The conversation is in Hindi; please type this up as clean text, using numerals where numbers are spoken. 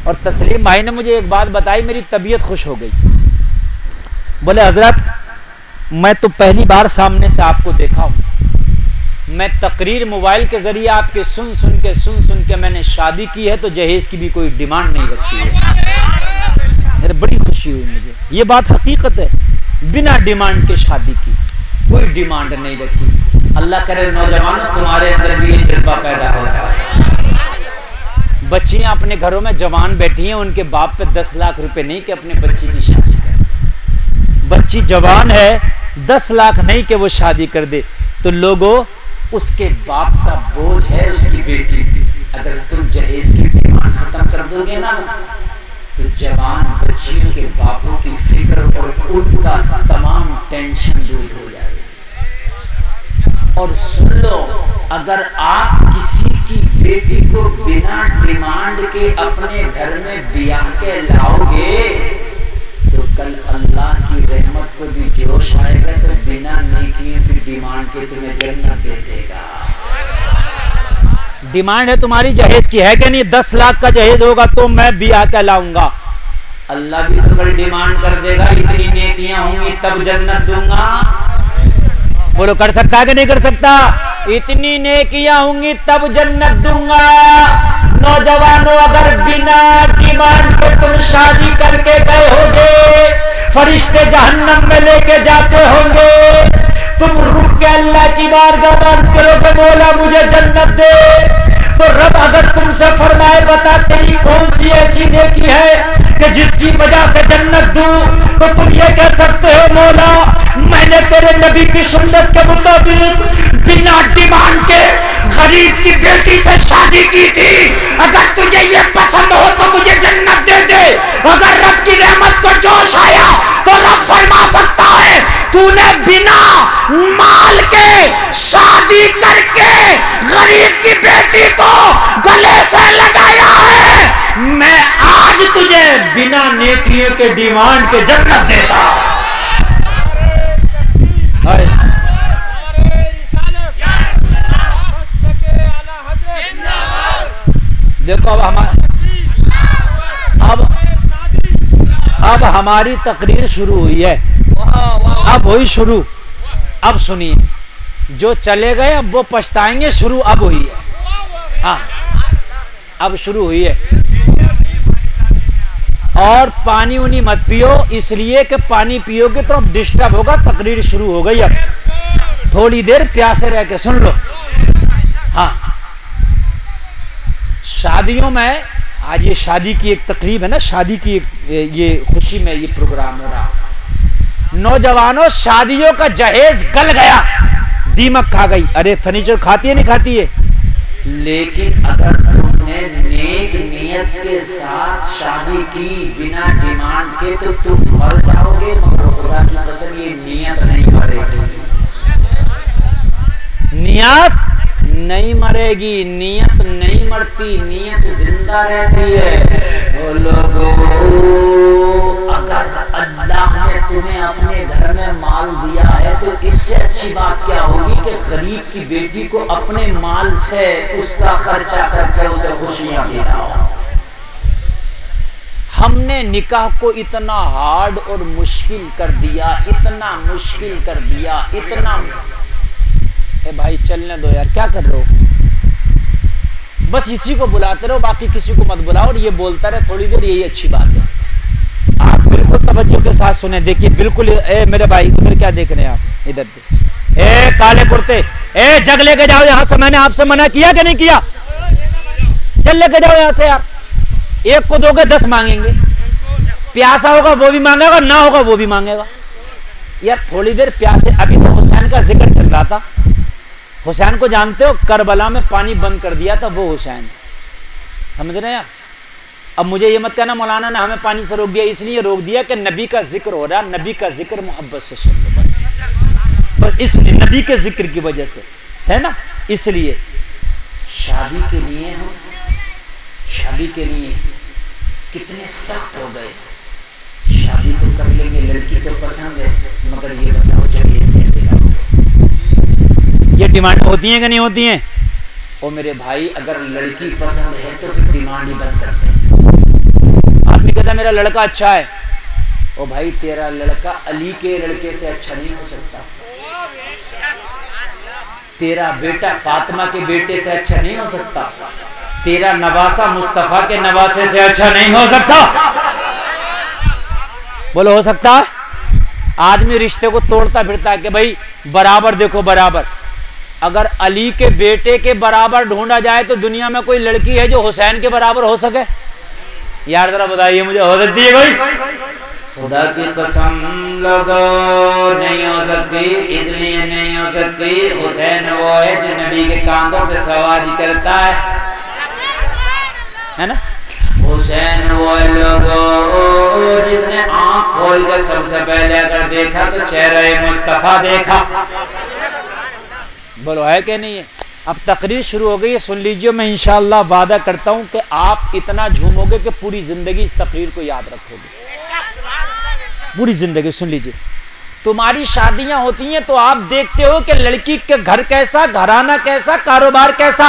और तस्लीम भाई ने मुझे एक बात बताई, मेरी तबीयत खुश हो गई। बोले हजरत मैं तो पहली बार सामने से आपको देखा हूं, मैं तकरीर मोबाइल के जरिए आपके सुन सुन के मैंने शादी की है, तो जहेज की भी कोई डिमांड नहीं रखी है। मेरे बड़ी खुशी हुई मुझे, ये बात हकीकत है, बिना डिमांड के शादी की, कोई डिमांड नहीं रखी। अल्लाह करे नौजवानों तुम्हारे अंदर भी ये जज्बा पैदा होगा। बच्चियां अपने घरों में जवान बैठी हैं, उनके बाप पे 10 लाख रुपए नहीं कि अपने बच्ची की शादी कर। बच्ची जवान है, 10 लाख नहीं कि वो शादी कर दे, तो लोगों उसके बाप का बोझ है उसकी बेटी। अगर तुम जहेज की डिमांड खत्म कर दोगे ना, तो जवान बच्चियों के बापों की फिक्र और उनका तमाम टेंशन दूर हो जाएगी। और सुन लो, अगर आप किसी की बेटी को बिना डिमांड के अपने घर में ब्याह के लाओगे, तो कल अल्लाह की रहमत को भी जोश आएगा, तो बिना नेकियों की डिमांड के तुम्हें जन्नत दे देगा। डिमांड है तुम्हारी जहेज की, है कि नहीं? 10 लाख का जहेज होगा तो मैं ब्याह के लाऊंगा, अल्लाह भी तो कल डिमांड कर देगा, इतनी नेकियां होंगी तब जन्नत दूंगा। बोलो कर सकता है कि नहीं कर सकता? इतनी नेकियां होंगी तब जन्नत दूंगा। नौजवानों अगर बिना डिमांड के तुम शादी करके गए होगे, फरिश्ते जहन्नम में लेके जाते होंगे, तुम रुक के अल्लाह की बारगाह में अर्ज करोगे मौला मुझे जन्नत दे, तो रब अगर तुमसे फरमाए बता तेरी कौन सी ऐसी नेकी है कि जिसकी वजह से जन्नत दूं, तो तुम ये कह सकते हो मौला मैंने तेरे नबी की सुन्नत के मुताबिक बिना डिमांड के गरीब की बेटी से शादी की थी, अगर तुझे ये पसंद हो तो मुझे जन्नत दे दे। अगर रब की रहमत को जोश आया तो रब फरमा सकता है तूने बिना माल के शादी करके गरीब की बेटी को गले से लगाया है, मैं आज तुझे बिना नेकियों के डिमांड के जन्नत देता। देखो अब हमारी तकरीर शुरू हुई है, अब हुई शुरू। अब सुनिए, जो चले गए अब वो पछताएंगे, शुरू अब हुई है। हाँ अब शुरू हुई है। और पानी उनी मत पियो, इसलिए कि पानी पियोगे तो अब डिस्टर्ब होगा, तकरीर शुरू हो गई। अब थोड़ी देर प्यासे रह के सुन लो। हाँ शादियों में आज ये शादी की एक तकरीब है ना, शादी की ये खुशी में ये प्रोग्राम हो रहा। नौजवानों शादियों का जहेज गल गया, दीमक खा गई। अरे फर्नीचर खाती है नहीं खाती है, लेकिन अगर तुमने नेक नियत के साथ शादी की बिना डिमांड के, तो तुम मर जाओगे, मगर खुदा की कसम ये नियत नहीं मरेगी। नियत नहीं मरेगी, नियत नहीं मरती, नियत जिंदा रहती है। ओ लोगों, अगर अल्लाह ने तुम्हें अपने घर में माल दिया है तो इससे अच्छी बात क्या होगी कि गरीब की बेटी को अपने माल से उसका खर्चा करके उसे खुशियां दिलाओ। हमने निकाह को इतना हार्ड और मुश्किल कर दिया, इतना मुश्किल कर दिया, इतना। ए भाई चलने दो यार, क्या कर रहे हो? बस इसी को बुलाते रहो, बाकी किसी को मत बुलाओ, और ये बोलता रहे थोड़ी देर, यही अच्छी बात है। आप बिल्कुल तवज्जो के साथ सुने, देखिए बिल्कुल। ए मेरे भाई उधर क्या देख रहे हैं आप? इधर दे। ए काले कुर्ते, ए जग लेके जाओ यहाँ से, मैंने आपसे मना किया कि नहीं किया? चल लेके जाओ यहाँ से यार। एक को दोगे 10 मांगेंगे, प्यासा होगा वो भी मांगेगा, ना होगा वो भी मांगेगा। यार थोड़ी देर प्यासे। अभी तो हुसैन का जिक्र चल रहा था। हुसैन को जानते हो, करबला में पानी बंद कर दिया था वो हुसैन, समझ रहे हैं आप? अब मुझे ये मत कहना मौलाना ने हमें पानी से रोक दिया, इसलिए रोक दिया कि नबी का जिक्र हो रहा, नबी का जिक्र मोहब्बत से सुन लो बस इसलिए, नबी के जिक्र की वजह से है ना। इसलिए शादी के लिए हम शादी के लिए कितने सख्त हो गए। शादी तो कर लेंगे, लड़की तो पसंद है, मगर ये बताओ जब ये से ये डिमांड होती है कि नहीं होती है? ओ मेरे भाई, अगर लड़की पसंद है तो फिर डिमांड ही बंद करते हैं। मेरा लड़का अच्छा है। ओ भाई तेरा लड़का अली के लड़के से अच्छा नहीं हो सकता, तेरा बेटा फातिमा के बेटे से अच्छा नहीं हो सकता, तेरा नवासा मुस्तफा के नवासे से अच्छा नहीं हो सकता। बोलो हो सकता है? आदमी रिश्ते को तोड़ता फिरता है कि भाई बराबर देखो बराबर। अगर अली के बेटे के बराबर ढूंढा जाए तो दुनिया में कोई लड़की है जो हुसैन के बराबर हो सके? यार जरा बताइए मुझे, हो सकती है कोई? खुदा की कसम लोगों नहीं हो सकती, इसलिए नहीं हो सकती हुसैन वो है जो नबी के कांधों पे सवारी करता है ना? हुसैन वो लोगों जिसने आंख खोल कर सबसे पहले अगर देखा तो चेहरा मुस्तफा देखा। बोलो है कि नहीं है? अब तकरीर शुरू हो गई है, सुन लीजिए। मैं इंशाअल्लाह वादा करता हूं कि आप इतना झूमोगे कि पूरी जिंदगी इस तकरीर को याद रखोगे, पूरी जिंदगी। सुन लीजिए, तुम्हारी शादियां होती हैं तो आप देखते हो कि लड़की के घर कैसा, घराना कैसा, कारोबार कैसा।